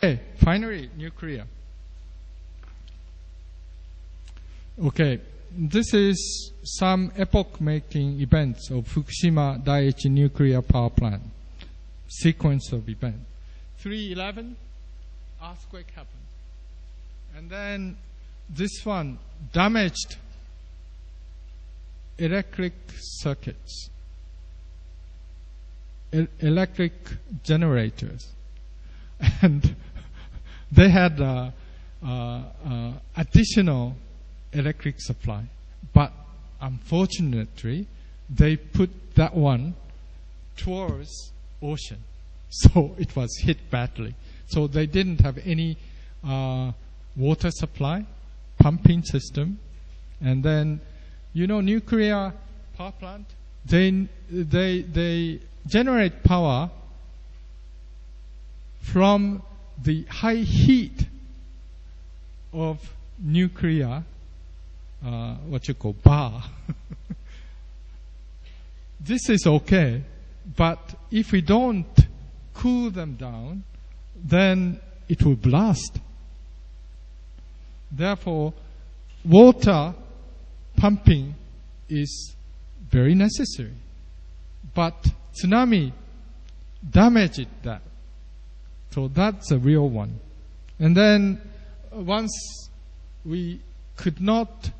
Okay, finally, nuclear. Okay, this is some epoch-making events of Fukushima Daiichi Nuclear Power Plant. Sequence of events. 3/11, earthquake happened. And then this one damaged electric circuits, electric generators. And they had additional electric supply. But unfortunately, they put that one towards ocean. So it was hit badly. So they didn't have any water supply, pumping system. And then, nuclear power plant, they generate power from the high heat of nuclear, bar. This is okay, but if we don't cool them down, then it will blast. Therefore, water pumping is very necessary. But tsunami damaged that. So that's a real one. And then once we could not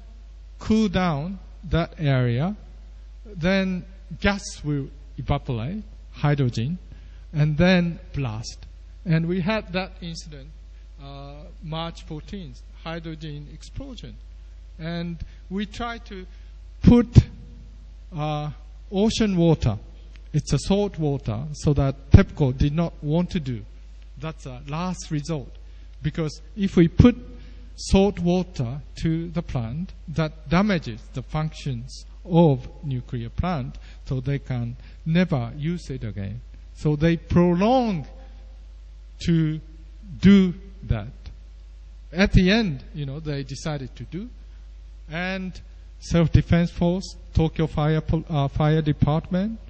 cool down that area, then gas will evaporate, hydrogen, and then blast. And we had that incident March 14th, hydrogen explosion. And we tried to put ocean water, it's a salt water, so that TEPCO did not want to do. That's a last resort. Because if we put salt water to the plant, that damages the functions of nuclear plant, so they can never use it again. So they prolong to do that. At the end, they decided to do. And Self-Defense Force, Tokyo Fire Department,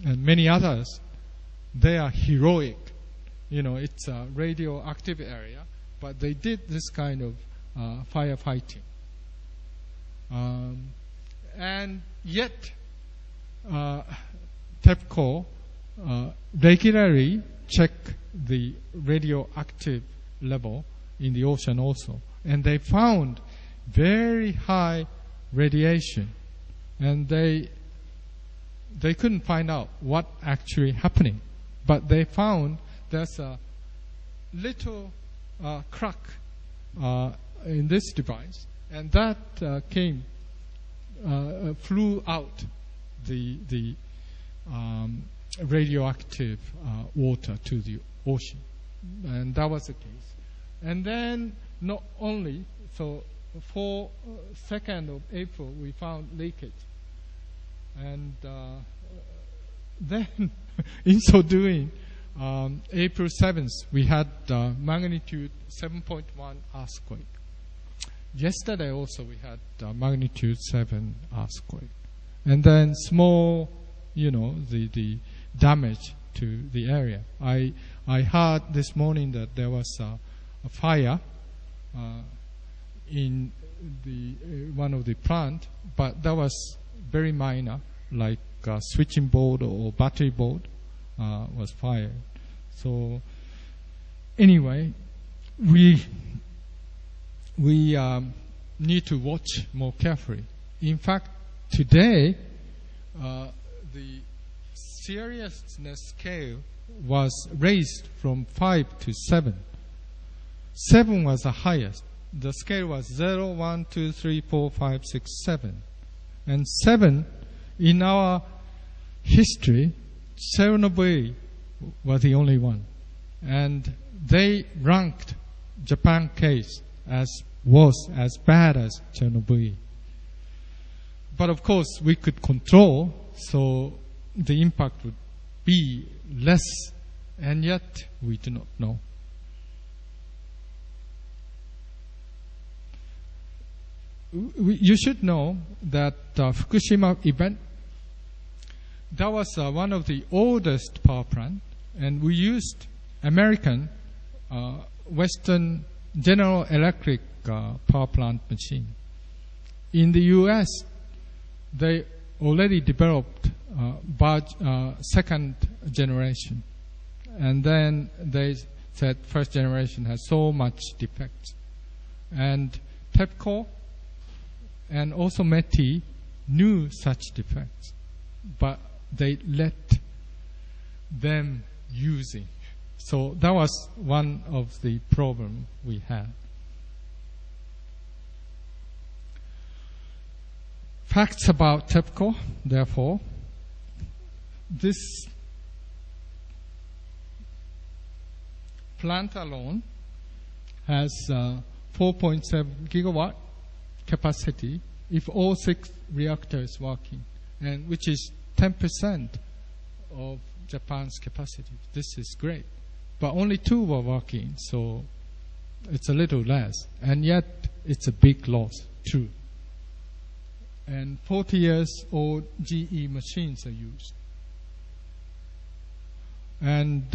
and many others, they are heroic. It's a radioactive area, but they did this kind of firefighting. And yet, TEPCO regularly check the radioactive level in the ocean also. And they found very high radiation. And they couldn't find out what actually happening. But they found there's a little crack in this device, and that flew out the radioactive water to the ocean, and that was the case. And then not only so, for 2nd of April we found leakage, and then in so doing, April 7th, we had magnitude 7.1 earthquake. Yesterday also we had magnitude 7 earthquake. And then small, the damage to the area. I heard this morning that there was a fire in one of the plant, but that was very minor, like a switching board or battery board. Was fired. So anyway, we need to watch more carefully. In fact, today the seriousness scale was raised from 5 to 7. 7 was the highest. The scale was 0, 1, 2, 3, 4, 5, 6, 7. And 7 in our history, Chernobyl was the only one, and they ranked Japan case was as bad as Chernobyl. But of course, we could control, so the impact would be less, and yet we do not know. You should know that Fukushima event, that was one of the oldest power plant, and we used American Western General Electric power plant machine. In the U.S., they already developed second generation. And then they said first generation has so much defects. And TEPCO and also METI knew such defects, but they let them using. So that was one of the problem we had. Facts about TEPCO, therefore. This plant alone has 4.7 gigawatt capacity if all 6 reactors working, and which is 10% of Japan's capacity. This is great. But only 2 were working, so it's a little less. And yet, it's a big loss, too. And 40 years old GE machines are used. And,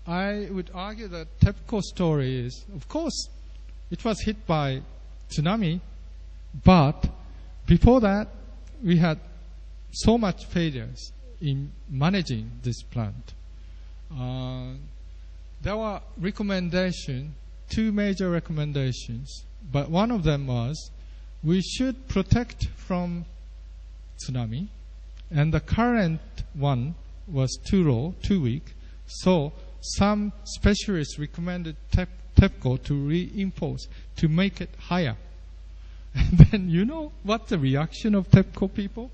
I would argue that TEPCO story is, of course, it was hit by tsunami, but before that, we had so much failures in managing this plant. There were recommendations, 2 major recommendations, but one of them was we should protect from tsunami, and the current one was too low, too weak, so some specialists recommended TEPCO to reinforce, to make it higher. And then you know what the reaction of TEPCO people?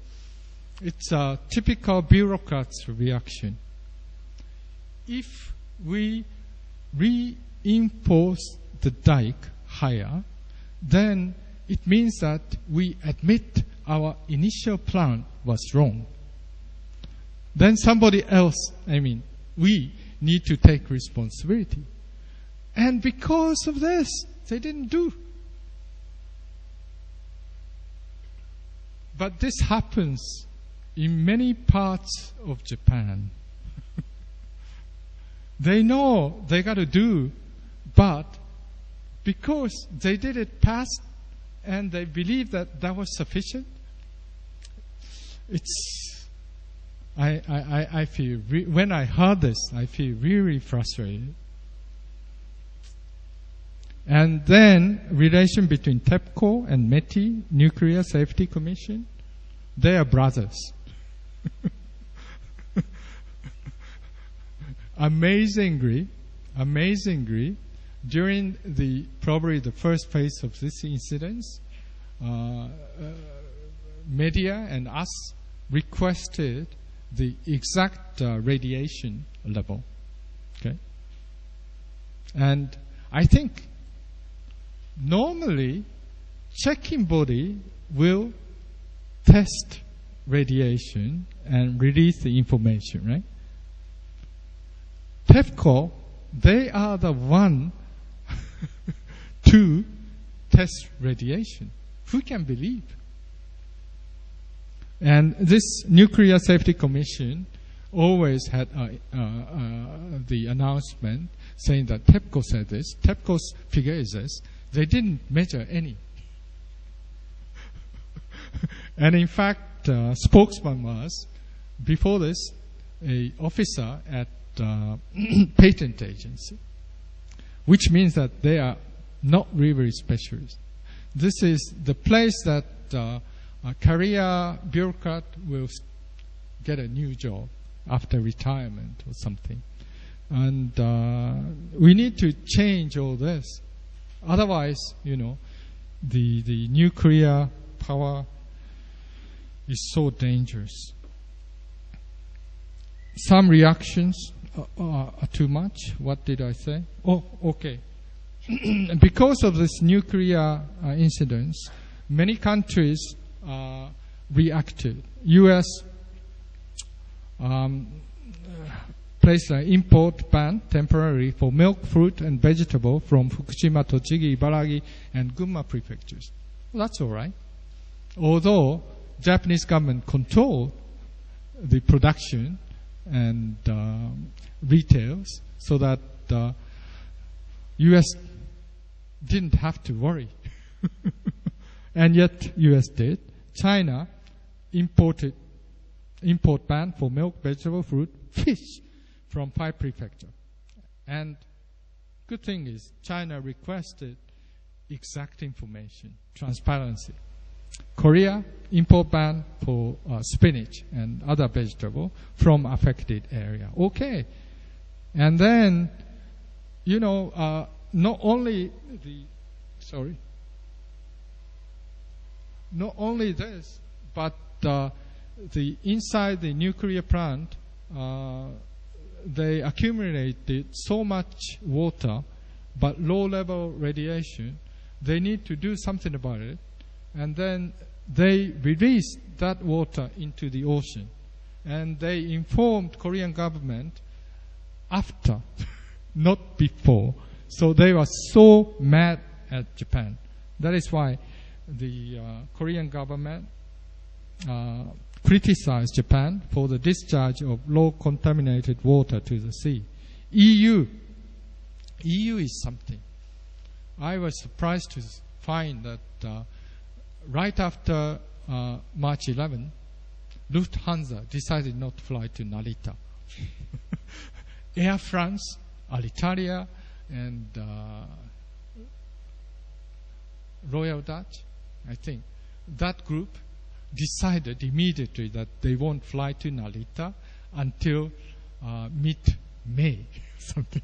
It's a typical bureaucrat's reaction. If we reinforce the dike higher, then it means that we admit our initial plan was wrong. Then somebody else, we need to take responsibility. And because of this, they didn't do. But this happens in many parts of Japan. They know they got to do, but because they did it past and they believe that that was sufficient, I feel, when I heard this, I feel really frustrated. And then, relation between TEPCO and METI, Nuclear Safety Commission, they are brothers. Amazingly, during probably the first phase of this incident, media and us requested the exact radiation level. Okay? And I think normally checking body will test radiation and release the information, right? TEPCO, they are the one to test radiation. Who can believe? And this Nuclear Safety Commission always had the announcement saying that TEPCO said this, TEPCO's figure is this. They didn't measure any. And in fact, spokesman was, before this, an officer at patent agency, which means that they are not really specialists. This is the place that a career bureaucrat will get a new job after retirement or something. And we need to change all this. Otherwise, the nuclear power is so dangerous. Some reactions are too much. What did I say? Oh, okay. Because of this nuclear incidents, many countries reacted. U.S. Placed an import ban temporarily for milk, fruit, and vegetable from Fukushima, Tochigi, Ibaragi, and Gunma prefectures. Well, that's all right. Although Japanese government controlled the production and retails, so that U.S. didn't have to worry. And yet U.S. did. China import ban for milk, vegetable, fruit, fish from 5 prefectures. And good thing is China requested exact information, transparency. Korea import ban for spinach and other vegetable from affected area. Okay. And then, not only this, but the inside the nuclear plant, they accumulated so much water, but low-level radiation. They need to do something about it, and then they released that water into the ocean, and they informed Korean government after, not before. So they were so mad at Japan. That is why the Korean government criticized Japan for the discharge of low contaminated water to the sea. EU is something. I was surprised to find that right after March 11, Lufthansa decided not to fly to Narita. Air France, Alitalia, and Royal Dutch, I think, that group decided immediately that they won't fly to Narita until mid-May, something.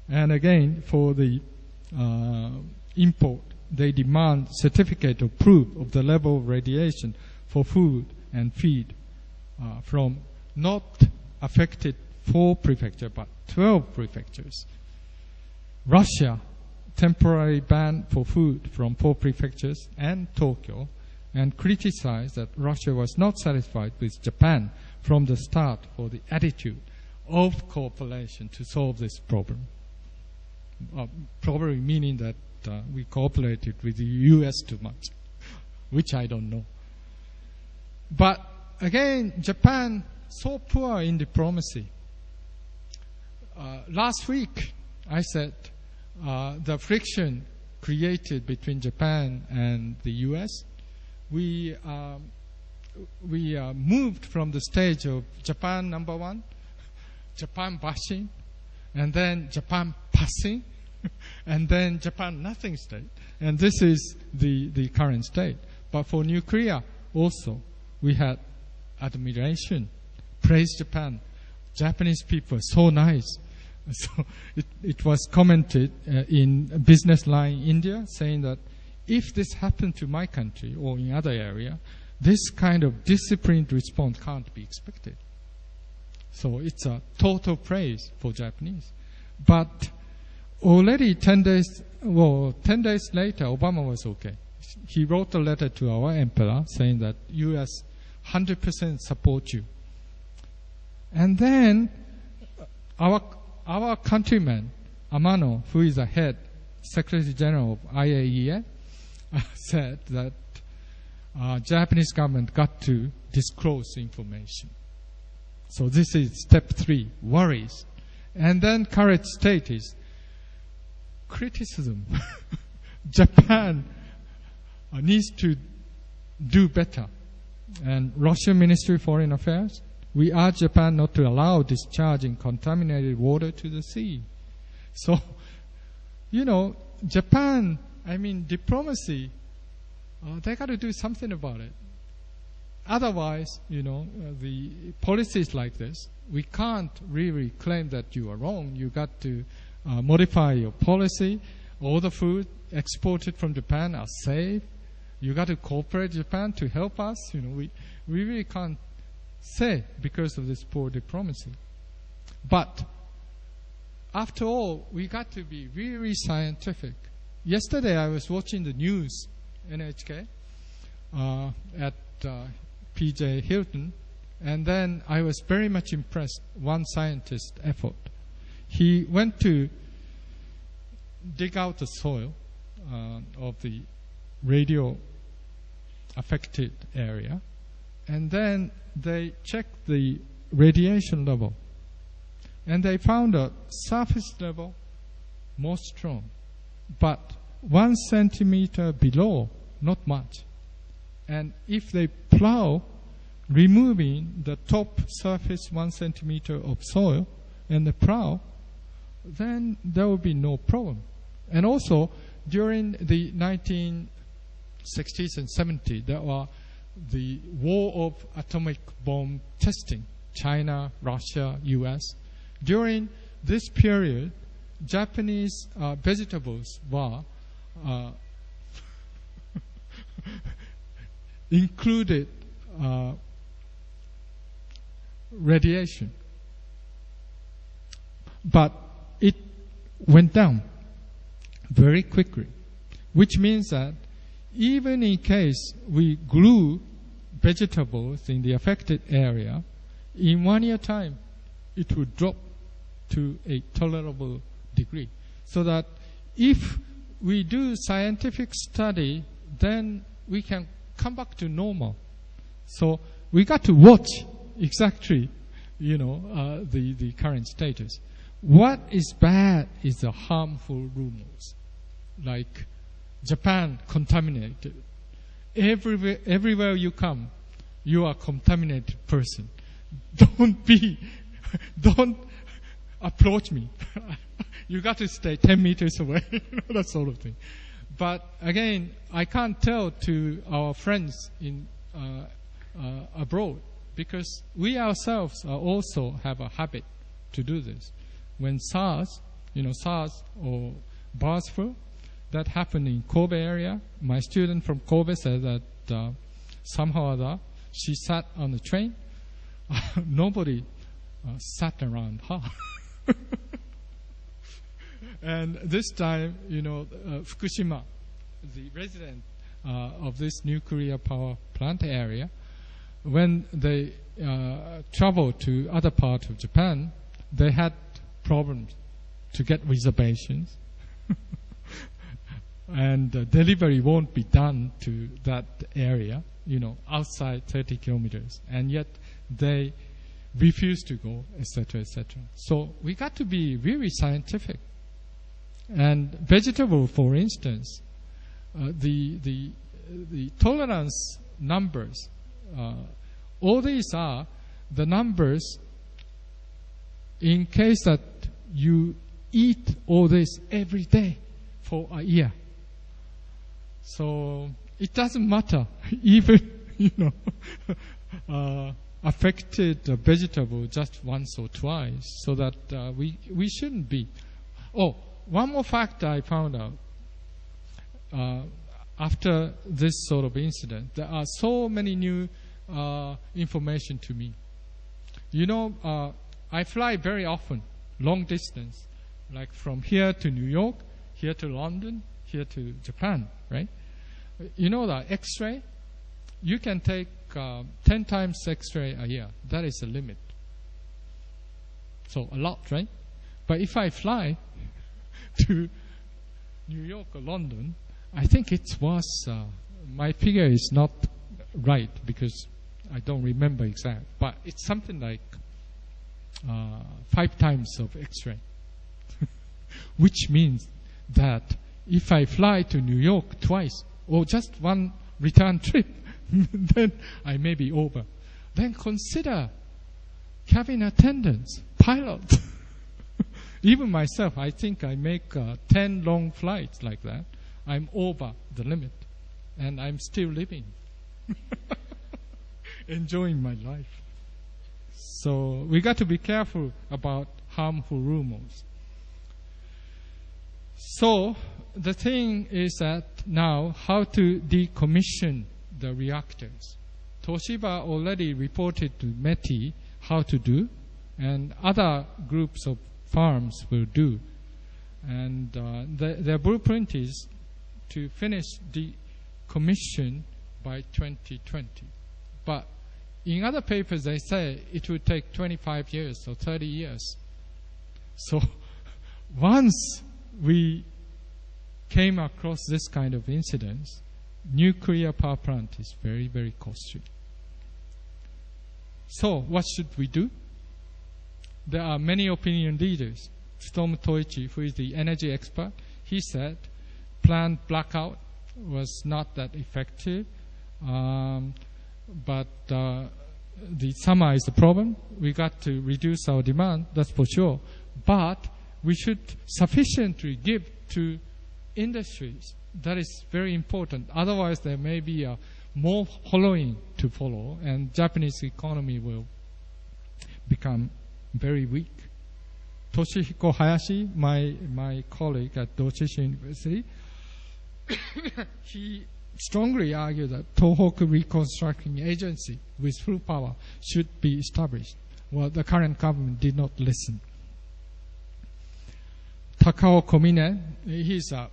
And again, for the import, they demand certificate of proof of the level of radiation for food and feed from not affected 4 prefectures, but 12 prefectures. Russia, temporary ban for food from 4 prefectures and Tokyo, and criticized that Russia was not satisfied with Japan from the start for the attitude of cooperation to solve this problem. Probably meaning that we cooperated with the U.S. too much, which I don't know. But again, Japan, so poor in diplomacy. Last week, I said the friction created between Japan and the U.S., we moved from the stage of Japan number 1, Japan bashing, and then Japan passing, and then Japan nothing state. And this is the current state. But for nuclear also, we had admiration, praise Japan. Japanese people are so nice. So it was commented in Business Line India, saying that if this happened to my country or in other area, this kind of disciplined response can't be expected. So it's a total praise for Japanese. But already 10 days later, Obama was okay. He wrote a letter to our emperor saying that U.S. 100% support you. And then our countryman, Amano, who is the head Secretary General of IAEA, said that Japanese government got to disclose information. So this is step 3, worries. And then current state is criticism. Japan needs to do better. And Russian Ministry of Foreign Affairs, we urge Japan not to allow discharging contaminated water to the sea. So, Japan, diplomacy, they got to do something about it. Otherwise, the policies like this, we can't really claim that you are wrong. You got to modify your policy. All the food exported from Japan are safe. You got to cooperate with Japan to help us. We really can't say because of this poor diplomacy. But after all, we got to be really scientific. Yesterday, I was watching the news, NHK, at PJ Hilton, and then I was very much impressed. One scientist's effort. He went to dig out the soil of the radio affected area, and then they checked the radiation level, and they found a surface level more strong. But 1 centimeter below, not much. And if they plow, removing the top surface 1 centimeter of soil and the plow, then there will be no problem. And also, during the 1960s and 70s, there were the war of atomic bomb testing, China, Russia, US. During this period, Japanese vegetables were included radiation. But it went down very quickly, which means that even in case we grew vegetables in the affected area, in 1 year time, it would drop to a tolerable degree. So that if we do scientific study, then we can come back to normal. So we got to watch exactly, the current status. What is bad is the harmful rumors, like Japan contaminated. Everywhere you come, you are a contaminated person. Don't approach me. You got to stay 10 meters away, that sort of thing. But again, I can't tell to our friends in abroad, because we ourselves also have a habit to do this. When SARS or SARS flu, that happened in Kobe area. My student from Kobe said that somehow or other she sat on the train. Nobody sat around her. And this time, Fukushima, the resident of this nuclear power plant area, when they traveled to other parts of Japan, they had problems to get reservations. And delivery won't be done to that area, outside 30 kilometers. And yet they refuse to go, etc., etc. So we got to be really scientific. And vegetable, for instance, the tolerance numbers, all these are the numbers in case that you eat all this every day for a year. So it doesn't matter, even affected vegetable just once or twice, so that we shouldn't be. Oh, one more fact I found out after this sort of incident. There are so many new information to me. I fly very often, long distance, like from here to New York, here to London, here to Japan, right? The X-ray, you can take 10 times X-ray a year. That is the limit. So a lot, right? But if I fly to New York or London, I think it was, my figure is not right because I don't remember exact, but it's something like 5 times of X-ray. Which means that if I fly to New York twice, or just one return trip, then I may be over. Then consider cabin attendants, pilots. Even myself, I think I make 10 long flights like that. I'm over the limit, and I'm still living. Enjoying my life. So we got to be careful about harmful rumors. So the thing is that now how to decommission the reactors. Toshiba already reported to METI how to do, and other groups of farms will do. And their blueprint is to finish decommission by 2020. But in other papers they say it will take 25 years or 30 years. So once we came across this kind of incidents, nuclear power plant is very, very costly. So what should we do? There are many opinion leaders Tsutomu Toichi, who is the energy expert, he said planned blackout was not that effective, but the summer is the problem. We got to reduce our demand, that's for sure. But we should sufficiently give to industries. That is very important. Otherwise, there may be more hollowing to follow, and Japanese economy will become very weak. Toshihiko Hayashi, my colleague at Doshishin University, he strongly argued that Tohoku Reconstructing Agency with full power should be established. Well, the current government did not listen. Takao Komine, he's an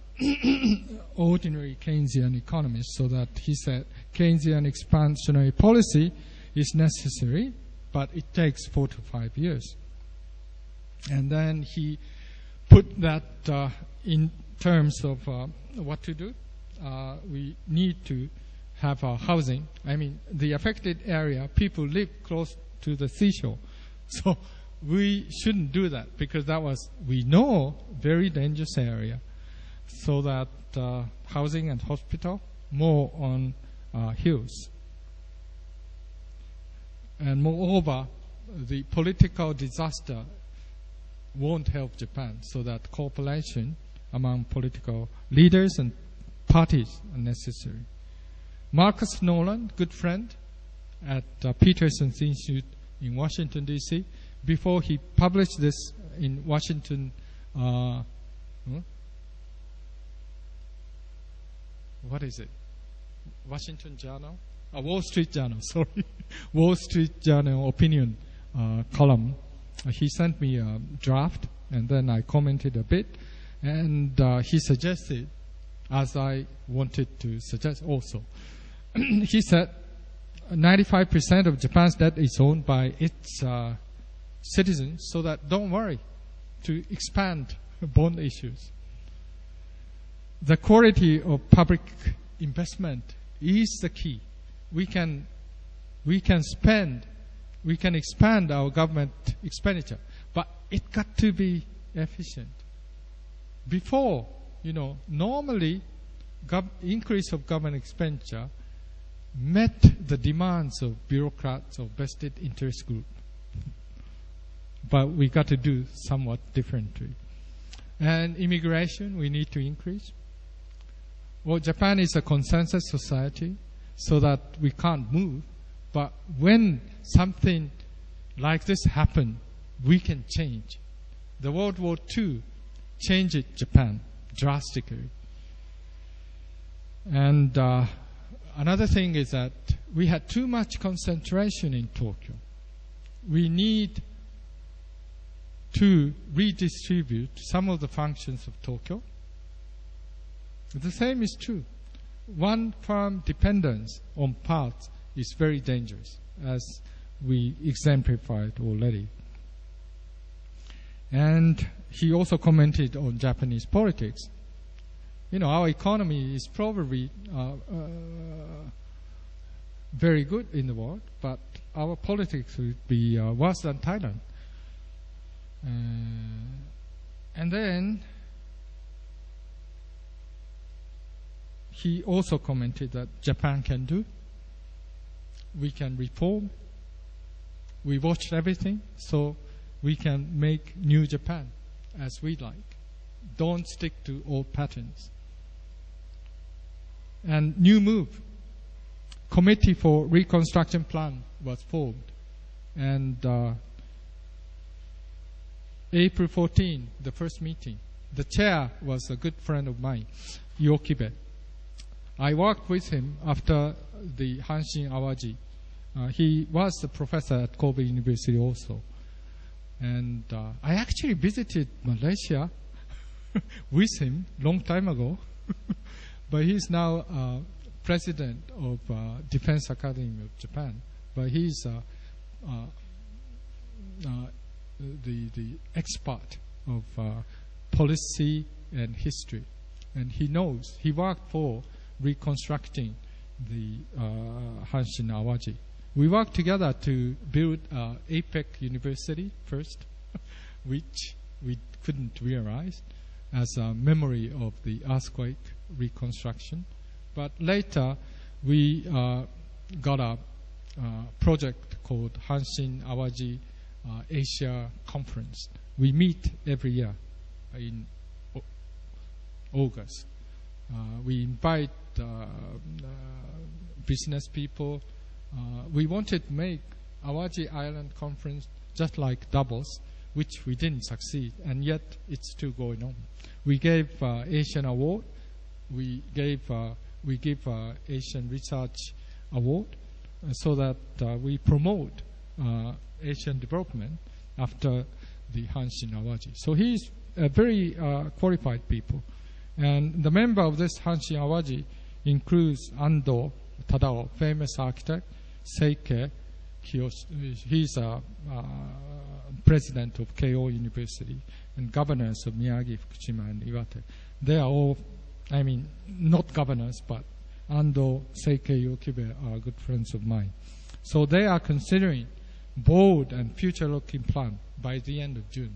ordinary Keynesian economist, so that he said Keynesian expansionary policy is necessary, but it takes 4 to 5 years. And then he put that in terms of what to do. We need to have housing. I mean, the affected area, people live close to the seashore. So we shouldn't do that, because that was, we know, very dangerous area. So that housing and hospital, more on hills. And moreover, the political disaster won't help Japan, so that cooperation among political leaders and parties are necessary. Marcus Nolan, good friend at Peterson's Institute in Washington, D.C., before he published this in Washington, what is it? Washington Journal? Wall Street Journal, sorry. Wall Street Journal opinion column. He sent me a draft, and then I commented a bit, and he suggested, as I wanted to suggest also. He said 95% of Japan's debt is owned by its citizens, so that don't worry to expand bond issues. The quality of public investment is the key. We can expand our government expenditure, but it got to be efficient. Before, normally increase of government expenditure met the demands of bureaucrats or vested interest group. But we got to do somewhat differently. And immigration, we need to increase. Well, Japan is a consensus society, so that we can't move. But when something like this happened, we can change. The World War II changed Japan drastically. And another thing is that we had too much concentration in Tokyo. We need to redistribute some of the functions of Tokyo. The same is true. One firm dependence on parts is very dangerous, as we exemplified already. And he also commented on Japanese politics. Our economy is probably very good in the world, but our politics would be worse than Thailand. And then he also commented that Japan can do. We can reform. We watched everything, so we can make new Japan as we like. Don't stick to old patterns. And new move. Committee for Reconstruction Plan was formed. And April 14, the first meeting. The chair was a good friend of mine, Yokibe. I worked with him after the Hanshin Awaji. He was a professor at Kobe University also. And I actually visited Malaysia with him long time ago. But he's now president of Defense Academy of Japan. But he's the expert of policy and history. And he knows. He worked for reconstructing the Hanshin Awaji. We worked together to build APEC University first, which we couldn't realize as a memory of the earthquake reconstruction. But later, we got a project called Hanshin Awaji Asia Conference. We meet every year in August. We invite business people. We wanted to make Awaji Island Conference just like Davos, which we didn't succeed, and yet it's still going on. We gave Asian Award. We give Asian Research Award so that we promote Asian development after the Hanshin Awaji. So he's a very qualified people. And the member of this Hanshin Awaji includes Ando Tadao, famous architect, Seike Kiyoshi. He's a president of Keio University, and governors of Miyagi, Fukushima, and Iwate. They are all, not governors, but Ando, Seike, Yokibe are good friends of mine. So they are considering bold and future-looking plan by the end of June.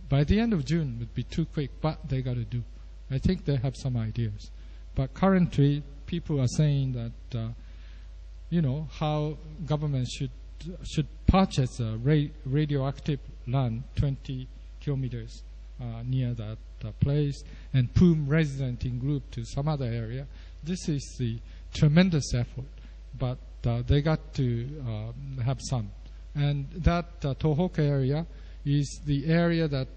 By the end of June would be too quick, but they got to do. I think they have some ideas. But currently, people are saying that, how government should purchase a radioactive land 20 kilometers near that place and PUM resident group to some other area. This is the tremendous effort, but they got to have some. And that Tohoku area is the area that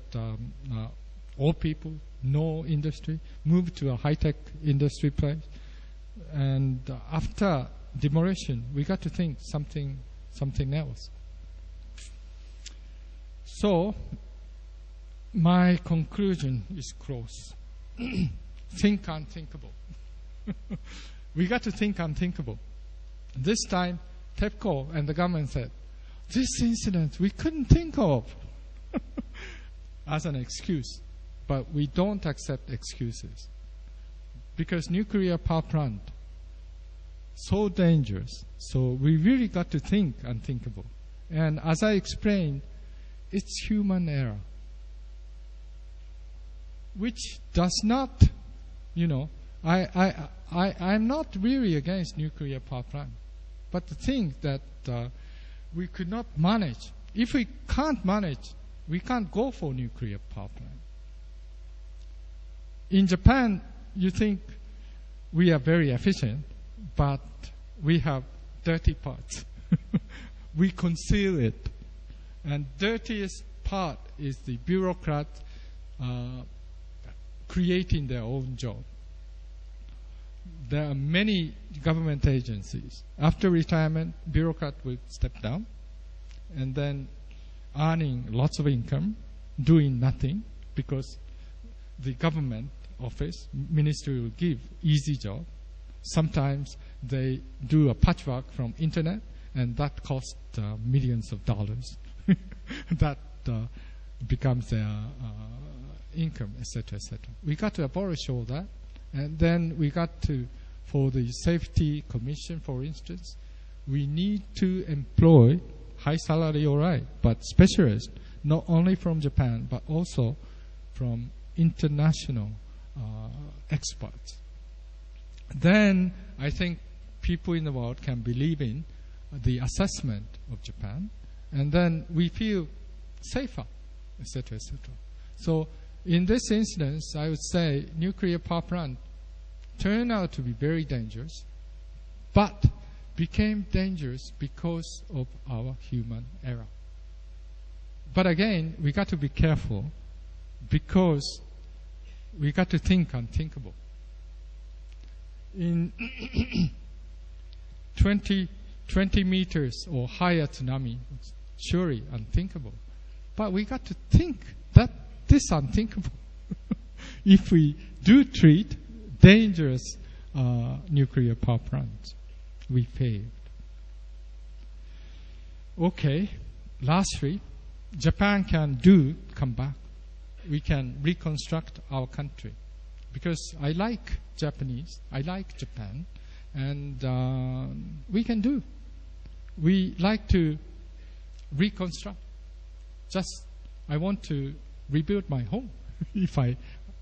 all people, no industry, moved to a high-tech industry place. And after demolition, we got to think something else. So, my conclusion is close. Think unthinkable. We got to think unthinkable. This time, TEPCO and the government said, this incident we couldn't think of as an excuse. But we don't accept excuses. Because nuclear power plant, so dangerous. So we really got to think unthinkable. And as I explained, it's human error. Which does not, I'm not really against nuclear power plant. But the thing that we could not manage. If we can't manage, we can't go for nuclear power plant. In Japan, you think we are very efficient, but we have dirty parts. We conceal it. And dirtiest part is the bureaucrat creating their own job. There are many government agencies. After retirement, bureaucrat will step down and then earning lots of income, doing nothing because the government office, ministry will give easy job. Sometimes they do a patchwork from internet, and that costs millions of dollars. That becomes their income, etc., etc. We got to abolish all that, and then we got to, for the safety commission, for instance, we need to employ high salary, all right, but specialists, not only from Japan, but also from international experts. Then I think people in the world can believe in the assessment of Japan, and then we feel safer, etc., etc. So in this instance, I would say nuclear power plant turned out to be very dangerous, but became dangerous because of our human error. But again, we got to be careful because we got to think unthinkable. In 20 meters or higher tsunami, it's surely unthinkable. But we got to think that this is unthinkable. If we do treat dangerous nuclear power plants, we failed. Okay, lastly, Japan can come back. We can reconstruct our country. Because I like Japanese, I like Japan, and we can do. We like to reconstruct. I want to rebuild my home if I